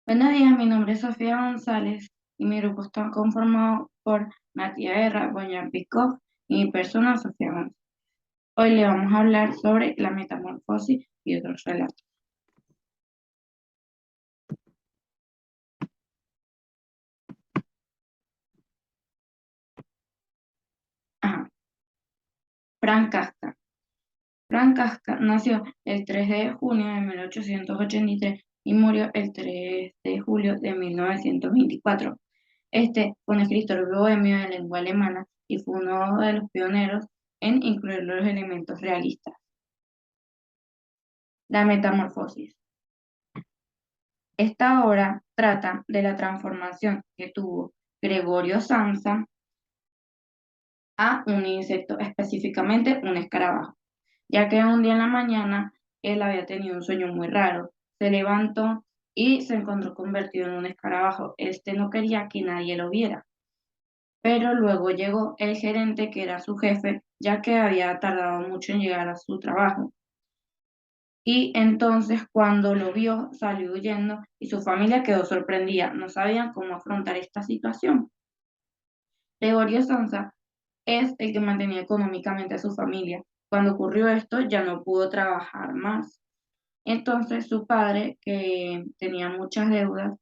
Buenos días, mi nombre es Sofía González y mi grupo está conformado por Matías Guerra, Boyan Picó y mi persona, Sofía González. Hoy le vamos a hablar sobre la metamorfosis y otros relatos. Ajá. Frank Kafka. Frank Kafka nació el 3 de junio de 1883 y murió el 3 de julio de 1924. Este fue un escritor bohemio de lengua alemana y fue uno de los pioneros en incluir los elementos realistas. La metamorfosis. Esta obra trata de la transformación que tuvo Gregorio Samsa a un insecto, específicamente un escarabajo, ya que un día en la mañana él había tenido un sueño muy raro. Se levantó y se encontró convertido en un escarabajo. Este no quería que nadie lo viera, pero luego llegó el gerente, que era su jefe, ya que había tardado mucho en llegar a su trabajo. Y entonces cuando lo vio, salió huyendo y su familia quedó sorprendida. No sabían cómo afrontar esta situación. Gregorio Samsa es el que mantenía económicamente a su familia. Cuando ocurrió esto, ya no pudo trabajar más. Entonces su padre, que tenía muchas deudas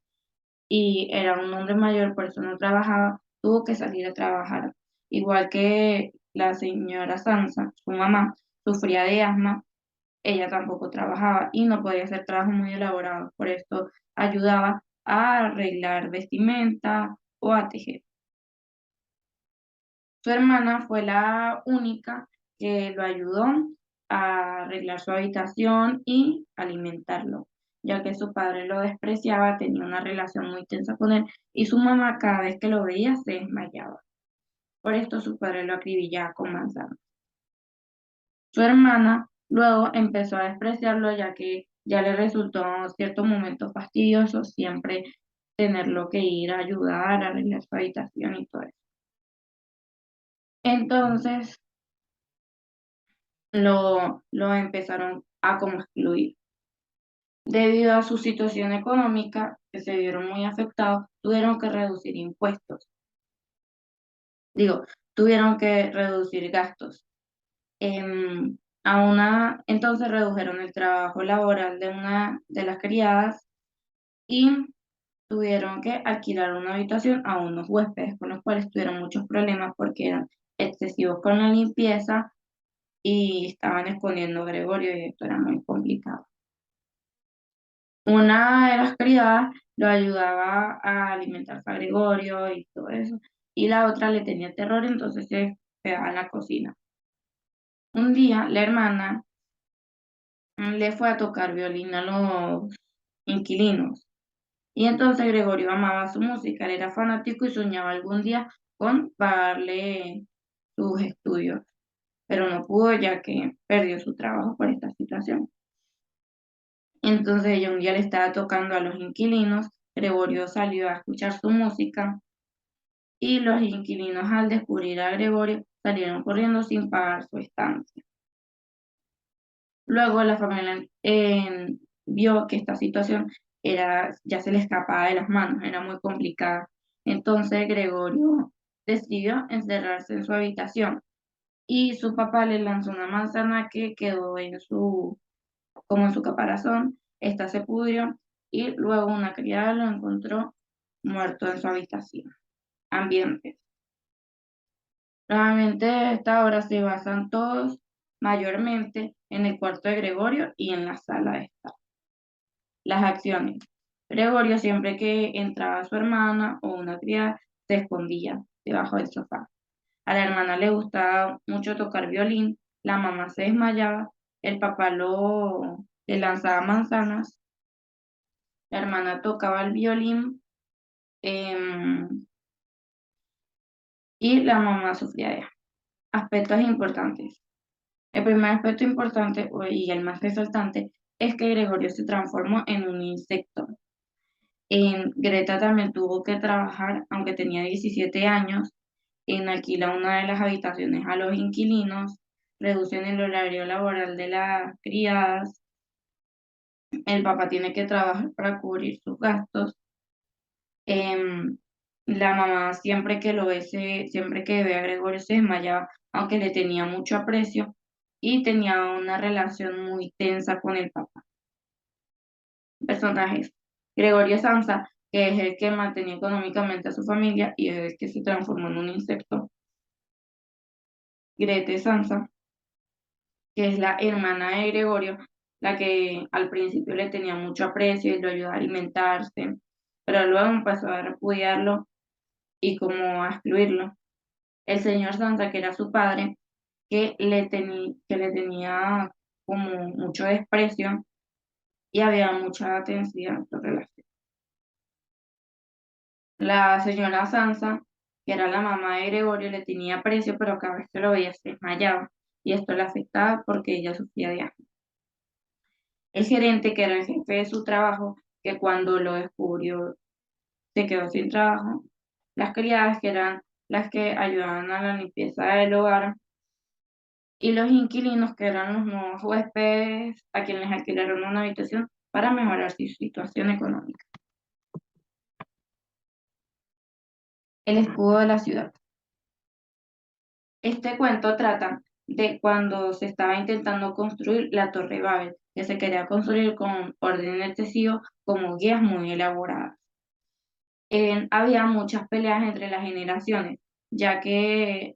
y era un hombre mayor, por eso no trabajaba, tuvo que salir a trabajar. Igual que la señora Sansa, su mamá, sufría de asma. Ella tampoco trabajaba y no podía hacer trabajos muy elaborados, por esto ayudaba a arreglar vestimenta o a tejer. Su hermana fue la única que lo ayudó a arreglar su habitación y alimentarlo, ya que su padre lo despreciaba, tenía una relación muy tensa con él y su mamá cada vez que lo veía se desmayaba. Por esto su padre lo acribillaba con manzanas. Su hermana luego empezó a despreciarlo, ya que ya le resultó en cierto momento fastidioso siempre tenerlo que ir a ayudar a arreglar su habitación y todo eso. Entonces lo empezaron a como excluir. Debido a su situación económica, que se vieron muy afectados, tuvieron que reducir impuestos. Digo, tuvieron que reducir gastos. Entonces redujeron el trabajo laboral de una de las criadas y tuvieron que alquilar una habitación a unos huéspedes, con los cuales tuvieron muchos problemas porque eran excesivos con la limpieza y estaban escondiendo a Gregorio y esto era muy complicado. Una de las criadas lo ayudaba a alimentar a Gregorio y todo eso, y la otra le tenía terror, entonces se quedaba en la cocina. Un día la hermana le fue a tocar violín a los inquilinos. Y entonces Gregorio amaba su música, él era fanático y soñaba algún día con pagarle sus estudios, pero no pudo ya que perdió su trabajo por esta situación. Entonces ella un día le estaba tocando a los inquilinos, Gregorio salió a escuchar su música y los inquilinos, al descubrir a Gregorio, salieron corriendo sin pagar su estancia. Luego la familia vio que esta situación ya se le escapaba de las manos, era muy complicada. Entonces Gregorio decidió encerrarse en su habitación y su papá le lanzó una manzana que quedó como en su caparazón. Esta se pudrió y luego una criada lo encontró muerto en su habitación. Ambientes. Realmente esta obra se basan todos mayormente en el cuarto de Gregorio y en la sala de estar. Las acciones. Gregorio, siempre que entraba su hermana o una criada, se escondía debajo del sofá. A la hermana le gustaba mucho tocar violín, la mamá se desmayaba, el papá le lanzaba manzanas, la hermana tocaba el violín em, y la mamá sufría de asma. Aspectos importantes. El primer aspecto importante y el más resaltante es que Gregorio se transformó en un insecto. Greta también tuvo que trabajar, aunque tenía 17 años, en alquilar una de las habitaciones a los inquilinos, reducen el horario laboral de las criadas el papá tiene que trabajar para cubrir sus gastos. Em, la mamá siempre que ve a Gregorio se desmayaba, aunque le tenía mucho aprecio y tenía una relación muy tensa con el papá. Personajes: Gregorio Samsa, que es el que mantenía económicamente a su familia y es el que se transformó en un insecto. Grete Samsa, que es la hermana de Gregorio, la que al principio le tenía mucho aprecio y lo ayudaba a alimentarse, pero luego empezó a repudiarlo y como a excluirlo. El señor Sansa, que era su padre, que le tenía como mucho desprecio y había mucha tensión en su relación. La señora Sansa, que era la mamá de Gregorio, le tenía aprecio, pero cada vez que lo veía se desmayaba y esto le afectaba porque ella sufría de asma. El gerente, que era el jefe de su trabajo, que cuando lo descubrió se quedó sin trabajo. Las criadas, que eran las que ayudaban a la limpieza del hogar, y los inquilinos, que eran los nuevos huéspedes a quienes alquilaron una habitación para mejorar su situación económica. El escudo de la ciudad. Este cuento trata de cuando se estaba intentando construir la Torre Babel, que se quería construir con orden excesivo, como guías muy elaboradas. Había muchas peleas entre las generaciones, ya que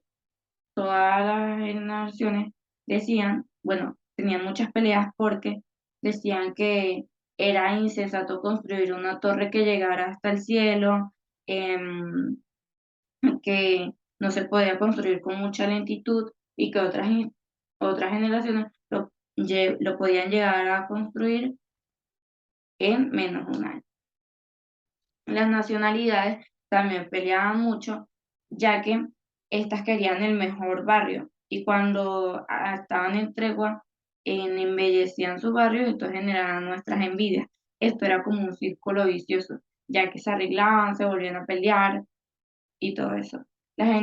todas las generaciones decían, bueno, tenían muchas peleas porque decían que era insensato construir una torre que llegara hasta el cielo, em, que no se podía construir con mucha lentitud y que otras generaciones lo podían llegar a construir en menos de un año. Las nacionalidades también peleaban mucho, ya que estas querían el mejor barrio y cuando estaban en tregua, embellecían su barrio y esto generaba nuestras envidias. Esto era como un círculo vicioso, ya que se arreglaban, se volvían a pelear y todo eso. Las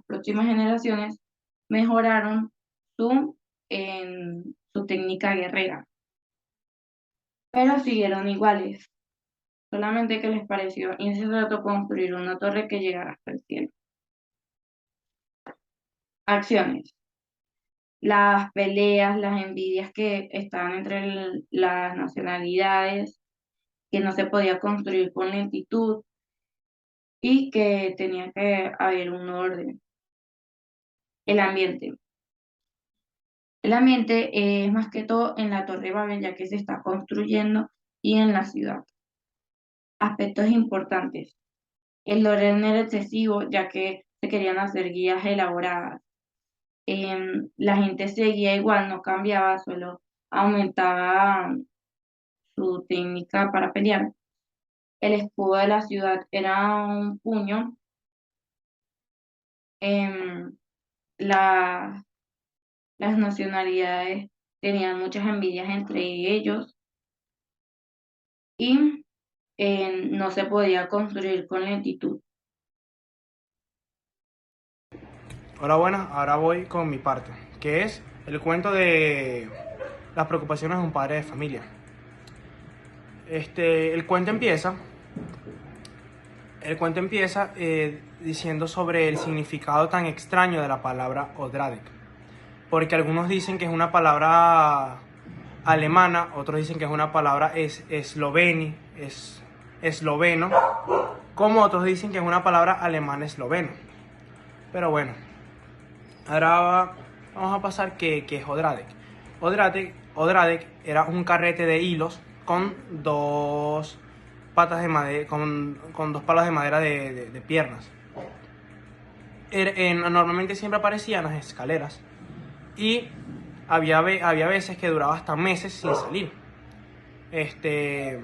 próximas generaciones mejoraron su técnica guerrera, pero siguieron iguales. Solamente que les pareció insensato construir una torre que llegara hasta el cielo. Acciones. Las peleas, las envidias que estaban entre las nacionalidades, que no se podía construir con lentitud y que tenía que haber un orden. El ambiente. El ambiente es más que todo en la Torre Babel, ya que se está construyendo, y en la ciudad. Aspectos importantes. El orden era excesivo, ya que se querían hacer guías elaboradas. La gente seguía igual, no cambiaba, solo aumentaba su técnica para pelear. El escudo de la ciudad era un puño. em, la- las nacionalidades tenían muchas envidias entre ellos y no se podía construir con lentitud. Hola, buenas, ahora voy con mi parte, que es el cuento de las preocupaciones de un padre de familia. El cuento empieza, diciendo sobre el significado tan extraño de la palabra Odradek, porque algunos dicen que es una palabra alemana, otros dicen que es una palabra esloveno, como otros dicen que es una palabra alemán-esloveno. Pero bueno, ahora vamos a pasar que es Odradek. Odradek era un carrete de hilos con dos patas de madera, con dos palos de madera de piernas. Normalmente siempre aparecían las escaleras y había veces que duraba hasta meses sin salir. El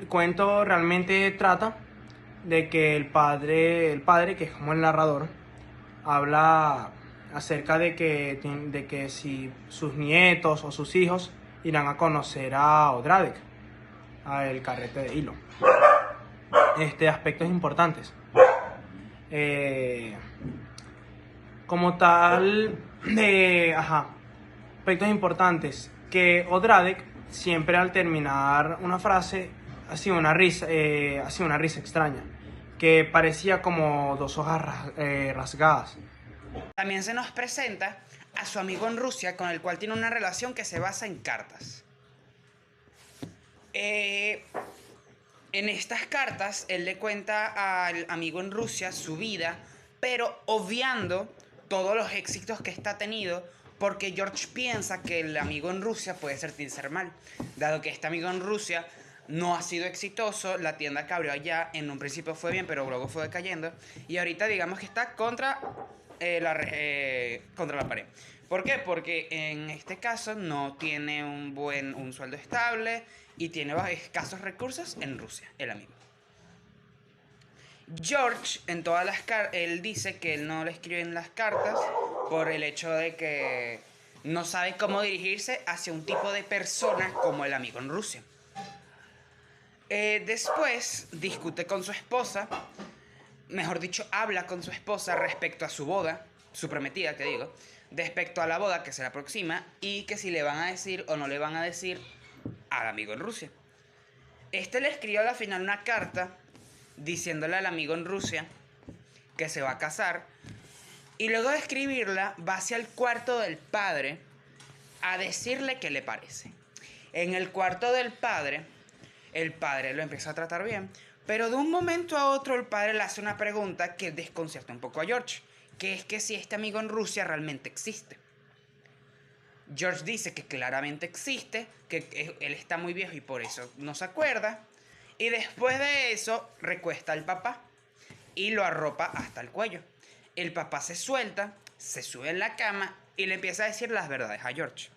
cuento realmente trata de que el padre, que es como el narrador, habla acerca de que si sus nietos o sus hijos irán a conocer a Odradek, a el carrete de hilo. Aspectos importantes. Como tal, aspectos importantes, que Odradek siempre al terminar una frase hacía hacía una risa extraña, que parecía como dos hojas rasgadas. También se nos presenta a su amigo en Rusia, con el cual tiene una relación que se basa en cartas. En estas cartas, él le cuenta al amigo en Rusia su vida, pero obviando todos los éxitos que está tenido, porque George piensa que el amigo en Rusia puede sentirse mal, dado que este amigo en Rusia no ha sido exitoso, la tienda que abrió allá en un principio fue bien, pero luego fue decayendo, y ahorita digamos que está contra la pared. ¿Por qué? Porque en este caso no tiene un sueldo estable y tiene escasos recursos en Rusia, el amigo. George, en todas las cartas, él dice que él no le escribe en las cartas por el hecho de que no sabe cómo dirigirse hacia un tipo de persona como el amigo en Rusia. Después discute con su esposa, mejor dicho, habla con su esposa respecto a su boda, su prometida, que digo, respecto a la boda que se le aproxima y que si le van a decir o no le van a decir al amigo en Rusia. Este le escribió a la final una carta diciéndole al amigo en Rusia que se va a casar, y luego de escribirla va hacia el cuarto del padre a decirle qué le parece. En el cuarto del padre, el padre lo empieza a tratar bien, pero de un momento a otro el padre le hace una pregunta que desconcierta un poco a George, que es que si este amigo en Rusia realmente existe. George dice que claramente existe, que él está muy viejo y por eso no se acuerda. Y después de eso recuesta al papá y lo arropa hasta el cuello. El papá se suelta, se sube en la cama y le empieza a decir las verdades a George.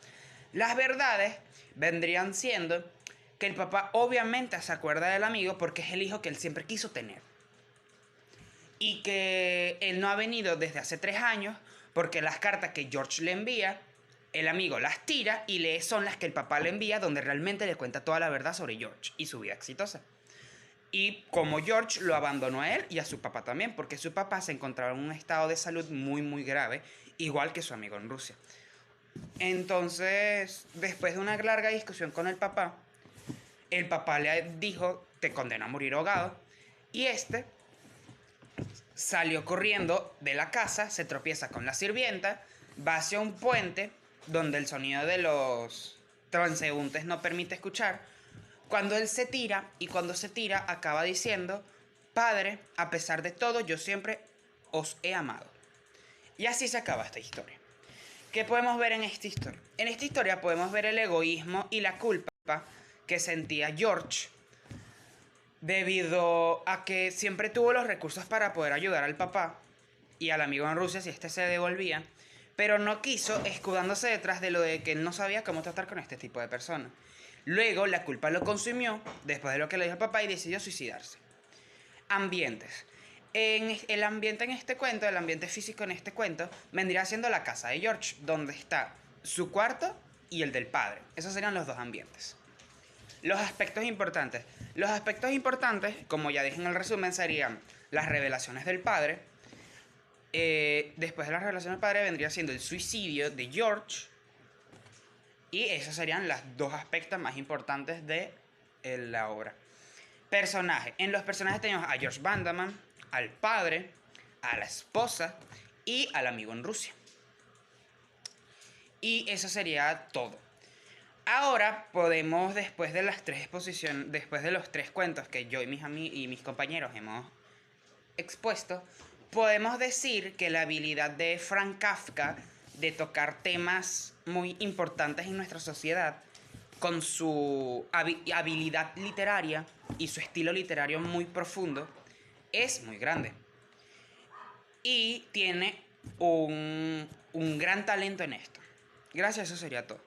Las verdades vendrían siendo que el papá obviamente se acuerda del amigo porque es el hijo que él siempre quiso tener. Y que él no ha venido desde hace 3 años porque las cartas que George le envía, el amigo las tira y lee son las que el papá le envía, donde realmente le cuenta toda la verdad sobre George y su vida exitosa. Y como George lo abandonó a él y a su papá también, porque su papá se encontraba en un estado de salud muy muy grave, igual que su amigo en Rusia. Entonces, después de una larga discusión con el papá le dijo, te condeno a morir ahogado, y este salió corriendo de la casa, se tropieza con la sirvienta, va hacia un puente donde el sonido de los transeúntes no permite escuchar. Cuando él se tira, y cuando se tira acaba diciendo, padre, a pesar de todo, yo siempre os he amado. Y así se acaba esta historia. ¿Qué podemos ver en esta historia? En esta historia podemos ver el egoísmo y la culpa que sentía George debido a que siempre tuvo los recursos para poder ayudar al papá y al amigo en Rusia si este se devolvía, pero no quiso, escudándose detrás de lo de que él no sabía cómo tratar con este tipo de personas. Luego la culpa lo consumió después de lo que le dijo al papá y decidió suicidarse. Ambientes. El ambiente en este cuento, el ambiente físico en este cuento, vendría siendo la casa de George, donde está su cuarto y el del padre. Esos serían los dos ambientes. Los aspectos importantes. Los aspectos importantes, como ya dije en el resumen, serían las revelaciones del padre. Después de las revelaciones del padre vendría siendo el suicidio de George. Y esos serían los dos aspectos más importantes de la obra. Personaje. En los personajes tenemos a George Vanderman, al padre, a la esposa y al amigo en Rusia. Y eso sería todo. Ahora podemos, después de las 3 exposiciones, después de los 3 cuentos que yo y mis compañeros hemos expuesto, podemos decir que la habilidad de Frank Kafka de tocar temas muy importantes en nuestra sociedad con su habilidad literaria y su estilo literario muy profundo es muy grande. Y tiene un gran talento en esto. Gracias, eso sería todo.